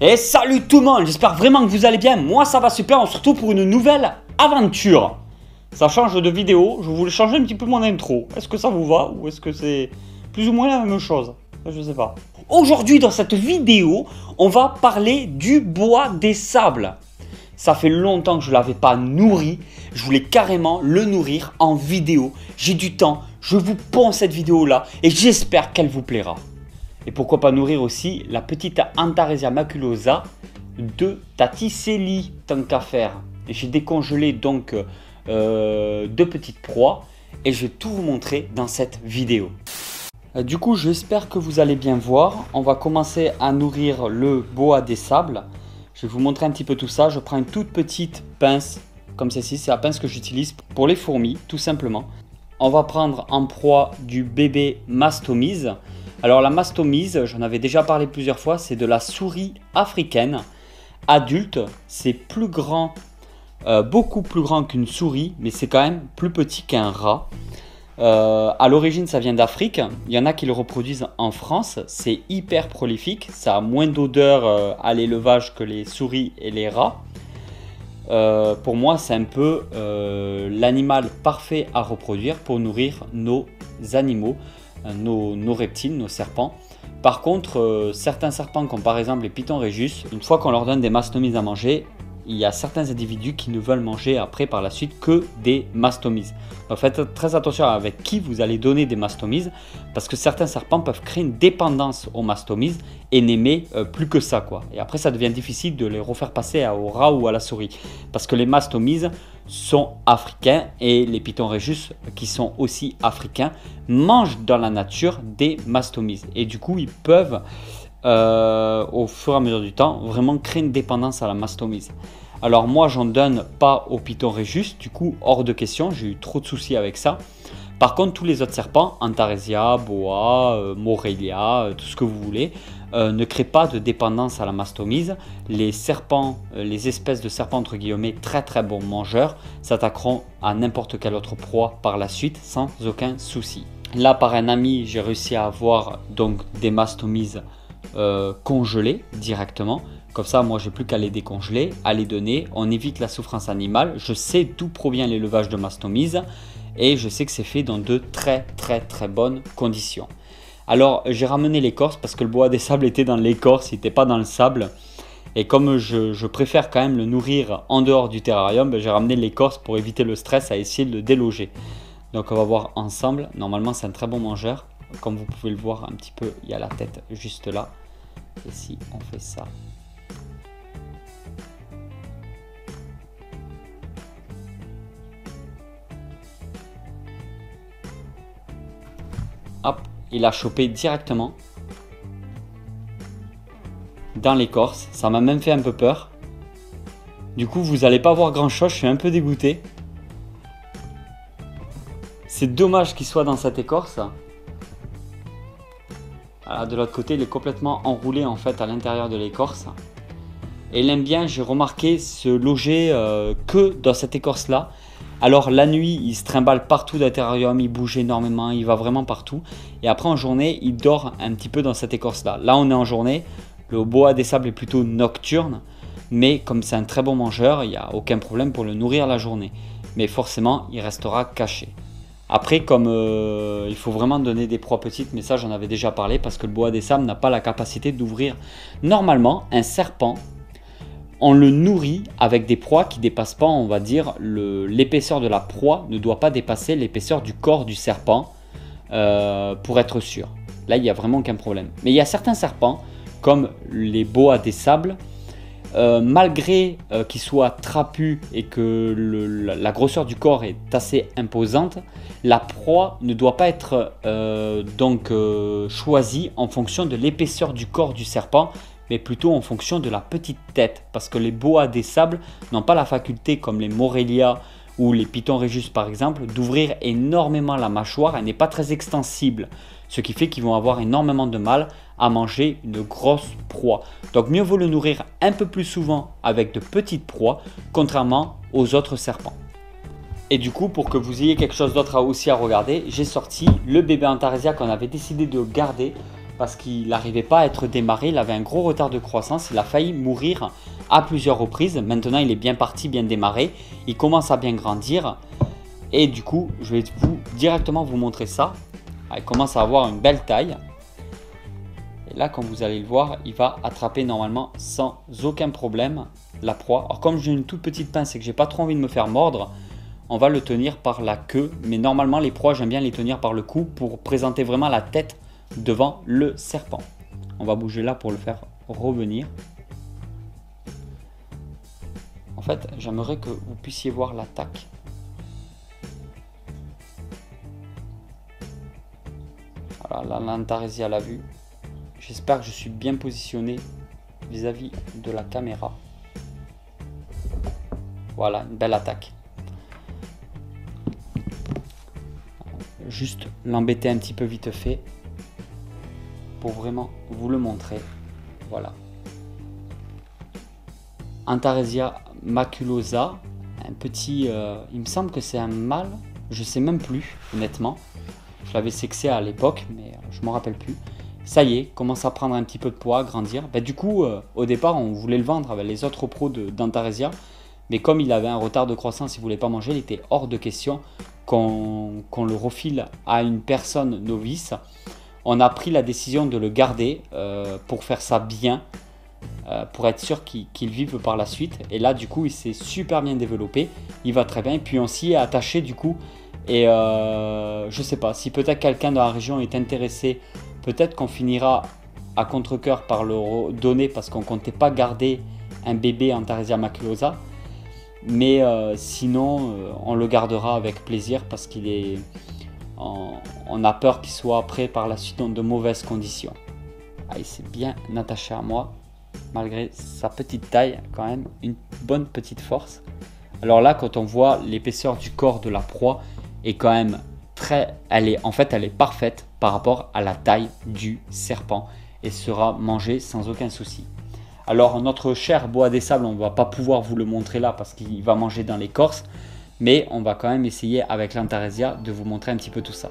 Et salut tout le monde, j'espère vraiment que vous allez bien. Moi ça va super, on se retrouve pour une nouvelle aventure. Ça change de vidéo, je voulais changer un petit peu mon intro. Est-ce que ça vous va ou est-ce que c'est plus ou moins la même chose? Je sais pas. Aujourd'hui dans cette vidéo, on va parler du bois des sables. Ça fait longtemps que je ne l'avais pas nourri, je voulais carrément le nourrir en vidéo. J'ai du temps, je vous ponds cette vidéo là et j'espère qu'elle vous plaira. Et pourquoi pas nourrir aussi la petite Antaresia maculosa de Taticeli, tant qu'à faire. J'ai décongelé donc deux petites proies et je vais tout vous montrer dans cette vidéo. Du coup, j'espère que vous allez bien voir. On va commencer à nourrir le boa des sables. Je vais vous montrer un petit peu tout ça. Je prends une toute petite pince comme celle-ci. C'est la pince que j'utilise pour les fourmis, tout simplement. On va prendre en proie du bébé mastomise. Alors la mastomise, j'en avais déjà parlé plusieurs fois, c'est de la souris africaine adulte. C'est plus grand, beaucoup plus grand qu'une souris, mais c'est quand même plus petit qu'un rat. À l'origine, ça vient d'Afrique. Il y en a qui le reproduisent en France. C'est hyper prolifique. Ça a moins d'odeur à l'élevage que les souris et les rats. Pour moi, c'est un peu l'animal parfait à reproduire pour nourrir nos animaux. Nos reptiles, nos serpents. Par contre, certains serpents comme par exemple les pitons régus, une fois qu'on leur donne des mastomises à manger, il y a certains individus qui ne veulent manger après par la suite que des mastomises. Donc faites très attention avec qui vous allez donner des mastomises parce que certains serpents peuvent créer une dépendance aux mastomises et n'aimer plus que ça, quoi. Et après ça devient difficile de les refaire passer au rat ou à la souris parce que les mastomises sont africains et les pitons régus qui sont aussi africains mangent dans la nature des mastomises et du coup ils peuvent au fur et à mesure du temps vraiment créer une dépendance à la mastomise. Alors moi j'en donne pas aux pitons régus, du coup hors de question, j'ai eu trop de soucis avec ça. Par contre tous les autres serpents, Antaresia, boa, Morelia, tout ce que vous voulez, ne créent pas de dépendance à la mastomise. Les serpents, les espèces de serpents entre guillemets très très bons mangeurs s'attaqueront à n'importe quelle autre proie par la suite sans aucun souci. Là par un ami j'ai réussi à avoir donc des mastomises congelées directement. Comme ça, moi, j'ai plus qu'à les décongeler, à les donner. On évite la souffrance animale. Je sais d'où provient l'élevage de mastomise et je sais que c'est fait dans de très bonnes conditions. Alors, j'ai ramené l'écorce parce que le boa des sables était dans l'écorce, il n'était pas dans le sable. Et comme je préfère quand même le nourrir en dehors du terrarium, j'ai ramené l'écorce pour éviter le stress à essayer de le déloger. Donc, on va voir ensemble. Normalement, c'est un très bon mangeur. Comme vous pouvez le voir un petit peu, il y a la tête juste là. Et si on fait ça, hop, il a chopé directement dans l'écorce. Ça m'a même fait un peu peur. Du coup, vous n'allez pas voir grand chose, je suis un peu dégoûté. C'est dommage qu'il soit dans cette écorce. Alors, de l'autre côté, il est complètement enroulé en fait à l'intérieur de l'écorce. Et il aime bien, j'ai remarqué, se loger que dans cette écorce là. Alors la nuit, il se trimballe partout dans le terrarium, il bouge énormément, il va vraiment partout. Et après en journée, il dort un petit peu dans cette écorce là. Là on est en journée, le boa des sables est plutôt nocturne. Mais comme c'est un très bon mangeur, il n'y a aucun problème pour le nourrir la journée. Mais forcément, il restera caché. Après, comme il faut vraiment donner des proies petites, mais ça j'en avais déjà parlé parce que le boa des sables n'a pas la capacité d'ouvrir. Normalement, un serpent, on le nourrit avec des proies qui ne dépassent pas, on va dire, l'épaisseur de la proie ne doit pas dépasser l'épaisseur du corps du serpent pour être sûr. Là, il n'y a vraiment aucun problème. Mais il y a certains serpents, comme les boas des sables, malgré qu'ils soient trapus et que la grosseur du corps est assez imposante, la proie ne doit pas être choisie en fonction de l'épaisseur du corps du serpent, mais plutôt en fonction de la petite tête, parce que les boas des sables n'ont pas la faculté, comme les Morelia ou les pitons régus par exemple, d'ouvrir énormément la mâchoire. Elle n'est pas très extensible, ce qui fait qu'ils vont avoir énormément de mal à manger une grosse proie. Donc mieux vaut le nourrir un peu plus souvent avec de petites proies, contrairement aux autres serpents. Et du coup, pour que vous ayez quelque chose d'autre aussi à regarder, j'ai sorti le bébé Antaresia qu'on avait décidé de garder parce qu'il n'arrivait pas à être démarré, il avait un gros retard de croissance, il a failli mourir à plusieurs reprises. Maintenant il est bien parti, bien démarré, il commence à bien grandir et du coup je vais directement vous montrer ça. Il commence à avoir une belle taille et là comme vous allez le voir, il va attraper normalement sans aucun problème la proie. Alors comme j'ai une toute petite pince et que j'ai pas trop envie de me faire mordre, on va le tenir par la queue, mais normalement les proies j'aime bien les tenir par le cou pour présenter vraiment la tête devant le serpent. On va bouger là pour le faire revenir. En fait, j'aimerais que vous puissiez voir l'attaque. Voilà, là l'Antaresia l'a vu. J'espère que je suis bien positionné vis-à-vis de la caméra. Voilà, une belle attaque. Juste l'embêter un petit peu vite fait pour vraiment vous le montrer. Voilà. Antaresia maculosa, un petit, il me semble que c'est un mâle, je sais même plus honnêtement. Je l'avais sexé à l'époque, mais je m'en rappelle plus. Ça y est, commence à prendre un petit peu de poids, grandir. Du coup, au départ, on voulait le vendre avec les autres pros d'Antaresia, mais comme il avait un retard de croissance, il voulait pas manger, il était hors de question qu'on le refile à une personne novice. On a pris la décision de le garder pour faire ça bien, pour être sûr qu'il vive par la suite. Et là, du coup, il s'est super bien développé, il va très bien. Et puis on s'y est attaché du coup. Et je sais pas, si peut-être quelqu'un dans la région est intéressé, peut-être qu'on finira à contre-cœur par le donner parce qu'on comptait pas garder un bébé Antaresia maculosa. Mais sinon, on le gardera avec plaisir parce qu'il est... On a peur qu'il soit prêt par la suite dans de mauvaises conditions. Il s'est bien attaché à moi, malgré sa petite taille, quand même, une bonne petite force. Alors là, quand on voit l'épaisseur du corps de la proie, est quand même elle est parfaite par rapport à la taille du serpent et sera mangée sans aucun souci. Alors notre cher boa des sables, on ne va pas pouvoir vous le montrer là parce qu'il va manger dans l'écorce, mais on va quand même essayer avec l'Antaresia de vous montrer un petit peu tout ça.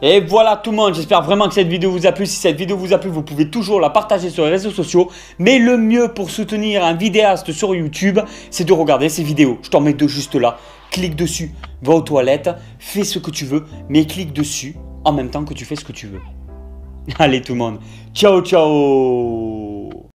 Et voilà tout le monde, j'espère vraiment que cette vidéo vous a plu. Si cette vidéo vous a plu, vous pouvez toujours la partager sur les réseaux sociaux. Mais le mieux pour soutenir un vidéaste sur YouTube, c'est de regarder ses vidéos. Je t'en mets deux juste là. Clique dessus, va aux toilettes, fais ce que tu veux, mais clique dessus en même temps que tu fais ce que tu veux. Allez tout le monde, ciao ciao.